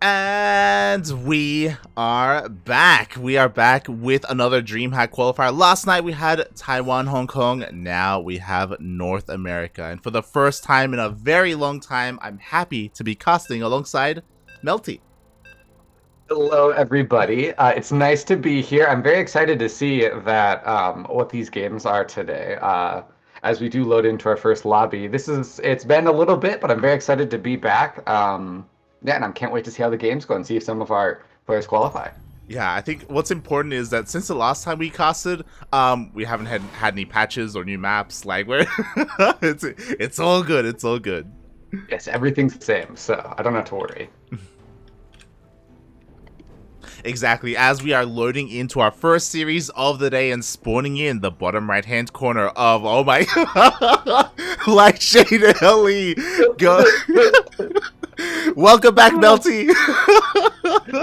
And we are back. We are back with another DreamHack qualifier. Last night we had Taiwan, Hong Kong. Now we have North America. And for the first time in a very long time, I'm happy to be casting alongside mLty. Hello, everybody. It's nice to be here. I'm very excited to see that what these games are today. As we do load into our first lobby, it's been a little bit, but I'm very excited to be back. Yeah, and I can't wait to see how the games go and see if some of our players qualify. Yeah, I think what's important is that since the last time we casted, we haven't had any patches or new maps. Like we're it's all good. It's all good. Yes, everything's the same, so I don't have to worry. Exactly, as we are loading into our first series of the day and spawning in the bottom right hand corner of, oh my, like Shade Ellie. Go. Welcome back, mLty.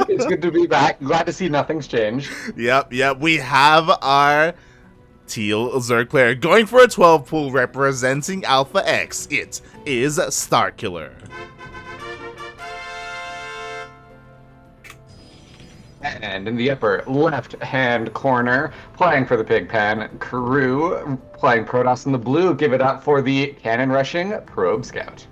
It's good to be back. Glad to see nothing's changed. Yep, we have our teal Zerg player going for a 12 pool representing Alpha X. It is Starkiller. And in the upper left-hand corner, playing for the Pigpen crew, playing Protoss in the blue, give it up for the cannon-rushing ProbeScout.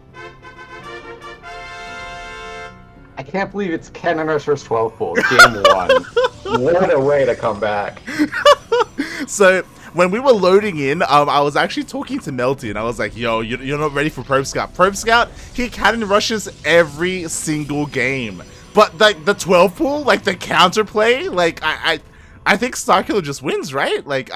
I can't believe it's Cannon Rush vs 12 pool, game one. What a way to come back. So, when we were loading in, I was actually talking to mLty, and I was like, yo, you're not ready for ProbeScout. ProbeScout, he cannon rushes every single game. But like the 12 pool, like the counterplay, like I think Starkiller just wins, right? Like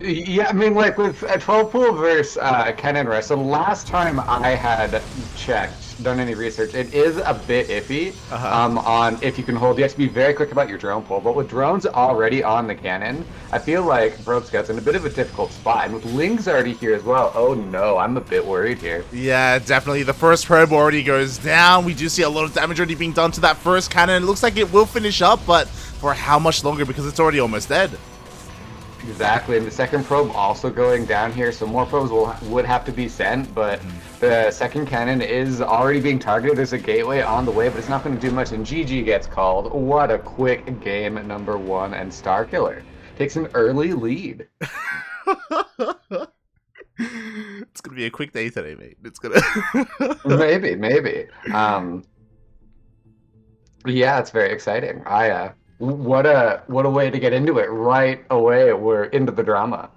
Yeah, I mean, like with a 12 pool versus Cannon Rush. So last time I had checked, done any research, it is a bit iffy on if you can hold. You have to be very quick about your drone pull. But with drones already on the cannon, I feel like ProbeScout's in a bit of a difficult spot. And with Ling's already here as well, oh no, I'm a bit worried here. Yeah, definitely. The first probe already goes down. We do see a lot of damage already being done to that first cannon. It looks like it will finish up, but for how much longer? Because it's already almost dead. Exactly, and the second probe also going down here, so more probes would have to be sent, but the second cannon is already being targeted. There's a gateway on the way, but it's not going to do much, and GG gets called. What a quick game, number one, and Starkiller takes an early lead. It's going to be a quick day today, mate. It's going to... Maybe. Yeah, it's very exciting. What a way to get into it. Right away, we're into the drama.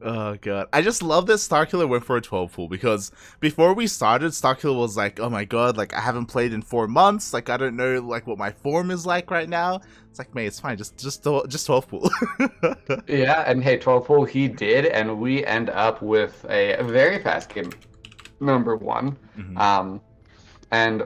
Oh god, I just love that Starkiller went for a 12 pool, because before we started, Starkiller was like, oh my god, like I haven't played in 4 months, like I don't know like what my form is like right now. It's like, mate, it's fine, just 12 pool. Yeah, and hey, 12 pool he did, and we end up with a very fast game, number one. And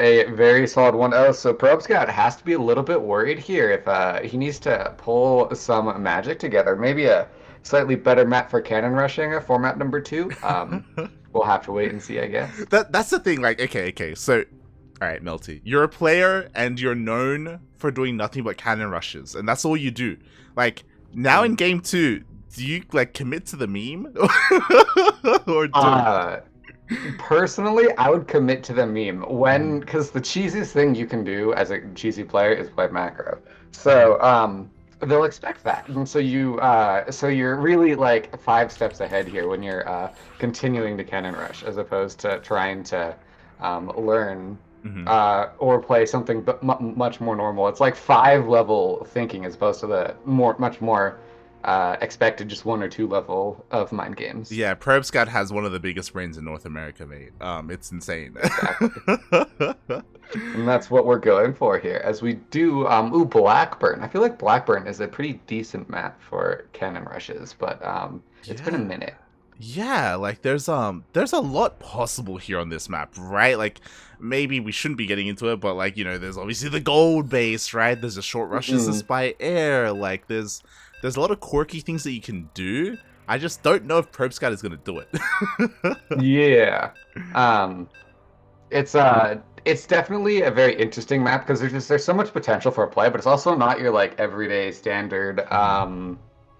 a very solid one. Oh, so ProbeScout has to be a little bit worried here if he needs to pull some magic together. Maybe a slightly better map for cannon rushing for map number 2. We'll have to wait and see, I guess. That's the thing. Like, okay. So, all right, mLty, you're a player and you're known for doing nothing but cannon rushes, and that's all you do. like now in game 2, do you like commit to the meme or do Personally, I would commit to the meme because the cheesiest thing you can do as a cheesy player is play macro. So they'll expect that, and so you're really like 5 steps ahead here when you're continuing to cannon rush as opposed to trying to learn or play something much more normal. It's like 5 level thinking as opposed to the much more expected just 1 or 2 level of mind games. Yeah, ProbeScout has one of the biggest brains in North America, mate. It's insane. Exactly. And that's what we're going for here, as we do, Blackburn. I feel like Blackburn is a pretty decent map for cannon rushes, but it's been a minute. Yeah, like there's a lot possible here on this map, right? Like maybe we shouldn't be getting into it, but like, you know, there's obviously the gold base, right? There's a short rushes by air, like there's a lot of quirky things that you can do. I just don't know if ProbeScout is gonna do it. Yeah. It's definitely a very interesting map because there's so much potential for a play, but it's also not your like everyday standard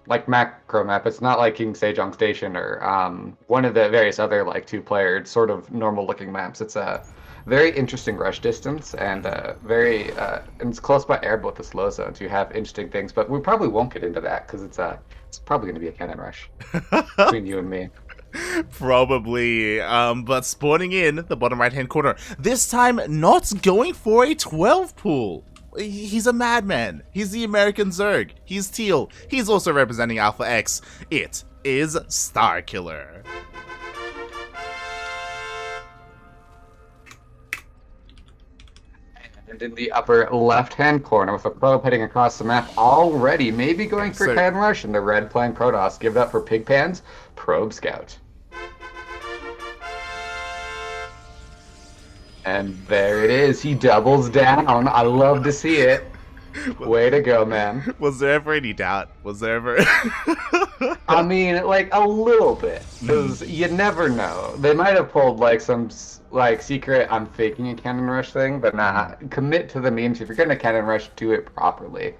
like macro map. It's not like King Sejong Station or one of the various other like two-player sort of normal-looking maps. It's a very interesting rush distance and and it's close by air both the slow zones. You have interesting things, but we probably won't get into that because it's probably going to be a cannon rush between you and me. Probably, but spawning in the bottom right-hand corner. This time, not going for a 12 pool. He's a madman. He's the American Zerg. He's teal. He's also representing Alpha X. It is Starkiller. And in the upper left-hand corner with a probe heading across the map already, maybe going for cannon rush, and the red playing Protoss. Give it up for Pigpan's ProbeScout. And there it is. He doubles down. I love to see it. Way to go, man. Was there ever any doubt? Was there ever? I mean, like, a little bit. Because you never know. They might have pulled, like, some, like, secret I'm faking a cannon rush thing, but nah. Commit to the memes. If you're going to cannon rush, do it properly.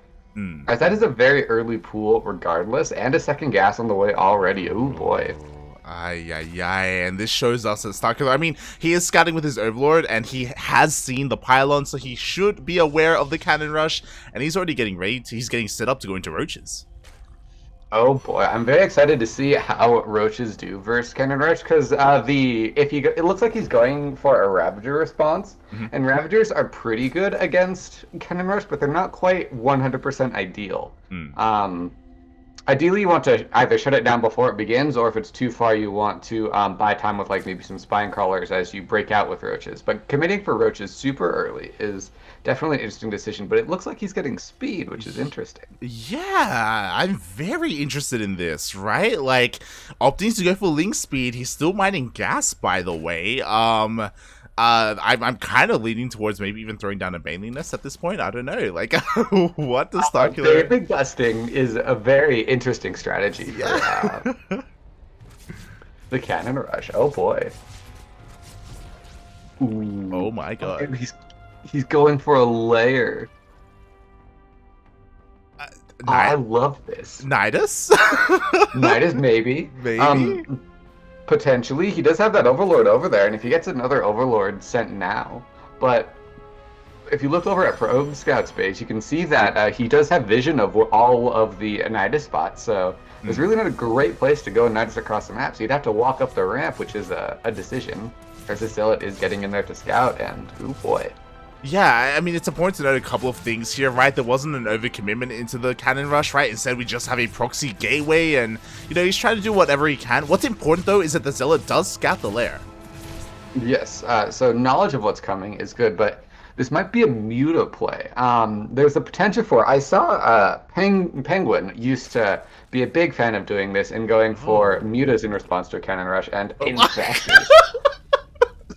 As that is a very early pool regardless, and a second gas on the way already. Oh, boy. And this shows us that Starkiller, I mean, he is scouting with his Overlord, and he has seen the pylon, so he should be aware of the cannon rush, and he's already getting ready he's getting set up to go into Roaches. Oh boy, I'm very excited to see how Roaches do versus cannon rush, because it looks like he's going for a Ravager response, and Ravagers are pretty good against cannon rush, but they're not quite 100% ideal. Ideally, you want to either shut it down before it begins, or if it's too far, you want to buy time with like maybe some spine crawlers as you break out with Roaches. But committing for Roaches super early is definitely an interesting decision, but it looks like he's getting speed, which is interesting. Yeah, I'm very interested in this, right? Like, opting to go for link speed, he's still mining gas, by the way. I'm kind of leaning towards maybe even throwing down a Baneliness at this point. I don't know. Like, what does Starkiller... Big busting is a very interesting strategy for the cannon rush. Oh boy. Ooh. Oh my god. He's going for a layer. I love this. Nidus? Nidus, maybe. Maybe? Potentially. He does have that Overlord over there, and if he gets another Overlord sent now, but if you look over at ProbeScout's page, you can see that he does have vision of all of the Nidus spots, so it's really not a great place to go Nidus across the map, so you'd have to walk up the ramp, which is a decision. Versus Zealot is getting in there to scout, and oh boy. Yeah, I mean, it's important to note a couple of things here, right? There wasn't an overcommitment into the cannon rush, right? Instead, we just have a proxy gateway, and, you know, he's trying to do whatever he can. What's important, though, is that the Zealot does scout the lair. Yes, so knowledge of what's coming is good, but this might be a Muta play. There's a potential for... I saw Penguin used to be a big fan of doing this and going for Mutas in response to a cannon rush, and infectors.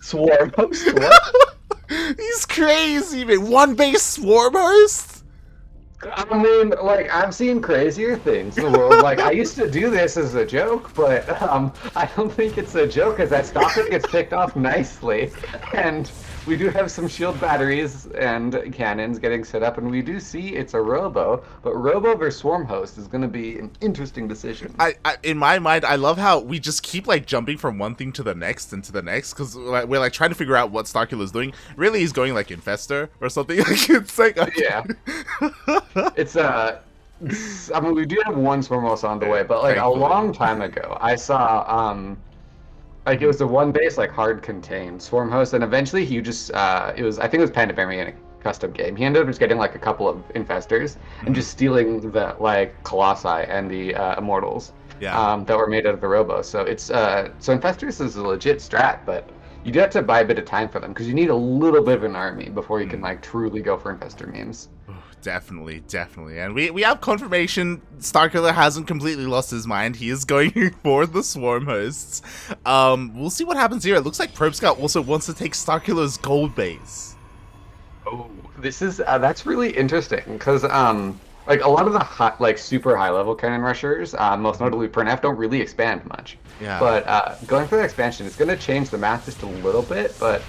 Swarm host? What? He's crazy, man. One base swarm host? I mean, like, I've seen crazier things in the world. Like, I used to do this as a joke, but I don't think it's a joke, because that stalker gets picked off nicely. And we do have some shield batteries and cannons getting set up, and we do see it's a Robo, but Robo versus Swarm Host is going to be an interesting decision. In my mind, I love how we just keep, like, jumping from one thing to the next and to the next, because we're, like, trying to figure out what Starkiller's doing. Really, he's going, like, Infestor or something. Like, it's like... Okay. Yeah. It's, I mean, we do have one Swarm Host on the way, but, like, a long time ago, I saw, like, it was the one base, like, hard contained Swarm Host, and eventually he just, I think it was Pandemonium in a custom game. He ended up just getting, like, a couple of Infestors and just stealing the, like, Colossi and the Immortals that were made out of the Robo. So it's, so Infestors is a legit strat, but you do have to buy a bit of time for them, because you need a little bit of an army before you can, like, truly go for Infestor memes. Definitely. And we have confirmation Starkiller hasn't completely lost his mind. He is going for the Swarm Hosts. We'll see what happens here. It looks like ProbeScout also wants to take Starkiller's gold base. Oh, this is, that's really interesting, because, like, a lot of the super high-level cannon rushers, most notably Pernef, don't really expand much. Yeah. But going for the expansion, it's going to change the math just a little bit, but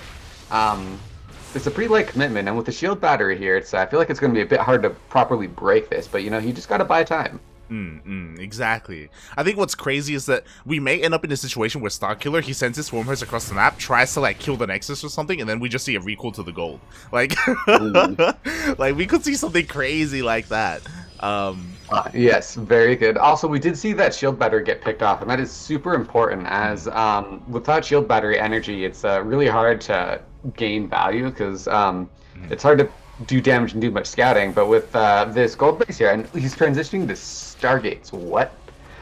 it's a pretty light commitment, and with the shield battery here, I feel like it's going to be a bit hard to properly break this, but, you know, you just got to buy time. Exactly. I think what's crazy is that we may end up in a situation where starkiller, he sends his swarm host across the map, tries to like kill the Nexus or something, and then we just see a recall to the gold. Like, like we could see something crazy like that. Yes, very good. Also, we did see that shield battery get picked off, and that is super important as without shield battery energy, it's really hard to gain value because it's hard to do damage and do much scouting. But with this gold base here, and he's transitioning to Stargates. What?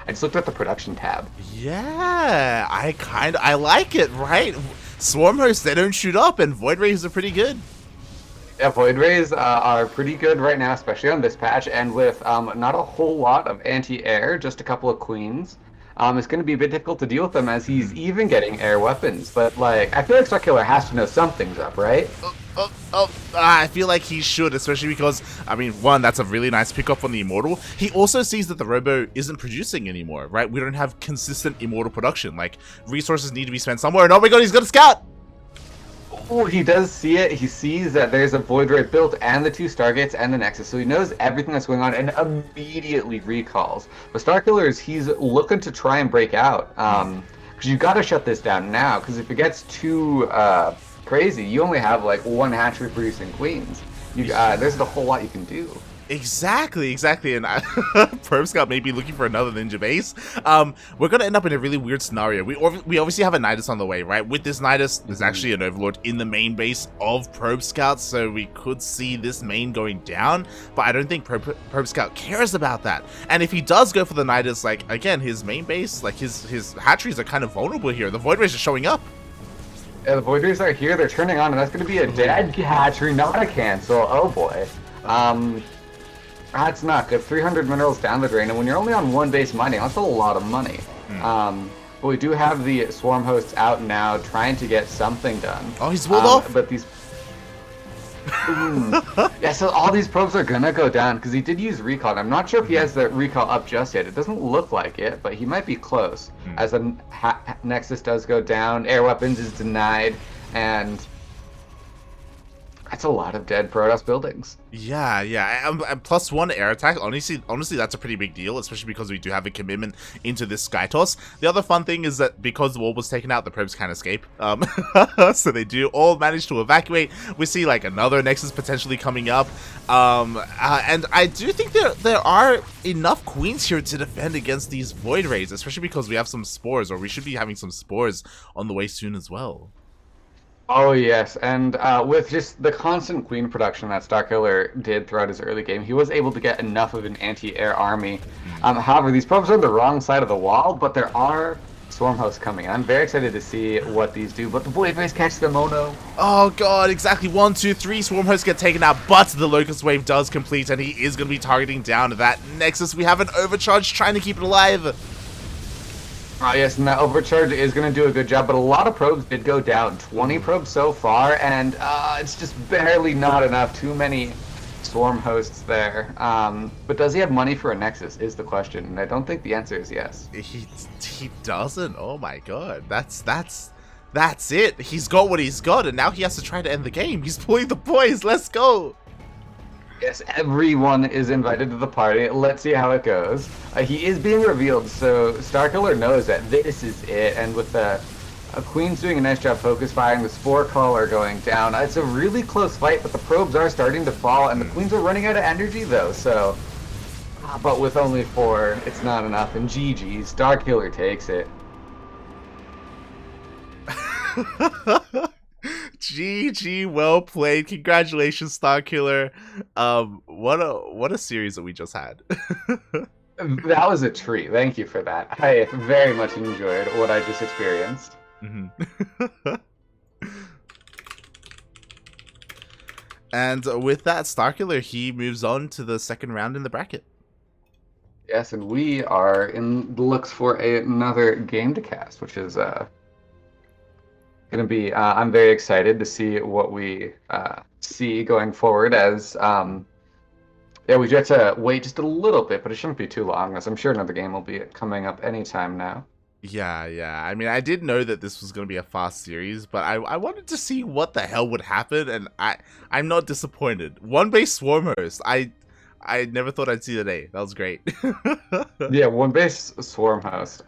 I just looked at the production tab. Yeah, I like it, right? Swarm hosts, they don't shoot up, and Void Rays are pretty good. Yeah, Void Rays are pretty good right now, especially on this patch, and with not a whole lot of anti-air, just a couple of queens. It's going to be a bit difficult to deal with them as he's even getting air weapons. But like, I feel like starkiller has to know something's up, right? I feel like he should, especially because, I mean, one, that's a really nice pickup on the Immortal. He also sees that the Robo isn't producing anymore, right? We don't have consistent Immortal production. Like, resources need to be spent somewhere, and oh my god, he's got a scout! Oh, he does see it. He sees that there's a Void Ray built and the 2 Stargates and the Nexus, so he knows everything that's going on and immediately recalls. But Starkiller, he's looking to try and break out, because you got to shut this down now, because if it gets too crazy, you only have like 1 hatchery producing queens. There's a whole lot you can do. Exactly, and ProbeScout may be looking for another ninja base. We're gonna end up in a really weird scenario. We obviously have a Nidus on the way, right? With this Nidus, there's actually an Overlord in the main base of ProbeScout, so we could see this main going down, but I don't think ProbeScout cares about that. And if he does go for the Nidus, like, again, his main base, like, his hatcheries are kind of vulnerable here. The Void Rays are showing up. Yeah, the Void Rays are here, they're turning on, and that's gonna be a dead hatchery, not a cancel. Oh boy. That's not good. 300 minerals down the drain, and when you're only on 1 base mining, that's a lot of money. But we do have the swarm hosts out now, trying to get something done. Oh, he's walled off. But these, yeah. So all these probes are gonna go down because he did use recall. And I'm not sure if he has the recall up just yet. It doesn't look like it, but he might be close. As the Nexus does go down, air weapons is denied, and that's a lot of dead Protoss buildings. Yeah. And +1 air attack. Honestly, that's a pretty big deal, especially because we do have a commitment into this Sky Toss. The other fun thing is that because the wall was taken out, the probes can't escape. So they do all manage to evacuate. We see like another Nexus potentially coming up. And I do think there are enough queens here to defend against these Void Rays, especially because we have some spores, or we should be having some spores on the way soon as well. Oh yes, and with just the constant queen production that starkiller did throughout his early game, he was able to get enough of an anti-air army. However, these probes are on the wrong side of the wall, but there are swarm hosts coming. I'm very excited to see what these do, but the Void Rays catch the mono. Oh god, exactly. 1, 2, 3 swarm hosts get taken out, but the Locust Wave does complete, and he is going to be targeting down that Nexus. We have an overcharge trying to keep it alive. Yes, and that overcharge is going to do a good job, but a lot of probes did go down. 20 probes so far, and it's just barely not enough. Too many swarm hosts there. But does he have money for a Nexus is the question, and I don't think the answer is yes. He doesn't? Oh my god. That's it. He's got what he's got, and now he has to try to end the game. He's pulling the boys. Let's go. Yes, everyone is invited to the party. Let's see how it goes. He is being revealed, so starkiller knows that this is it. And with the Queen's doing a nice job focus firing, the Spore Caller going down. It's a really close fight, but the probes are starting to fall, and the Queens are running out of energy, though. So, but with only 4, it's not enough. And GG, starkiller takes it. GG, well played. Congratulations, starkiller. What a series that we just had. That was a treat. Thank you for that. I very much enjoyed what I just experienced. And with that, starkiller, he moves on to the second round in the bracket. Yes, and we are in the looks for another game to cast, which is gonna be I'm very excited to see what we see going forward as yeah, we just have to wait just a little bit, but it shouldn't be too long, as I'm sure another game will be coming up anytime now. Yeah. I mean, I did know that this was going to be a fast series, but I wanted to see what the hell would happen, and I'm not disappointed. 1 base swarm host. I never thought I'd see the day. That was great. Yeah, one base swarm host.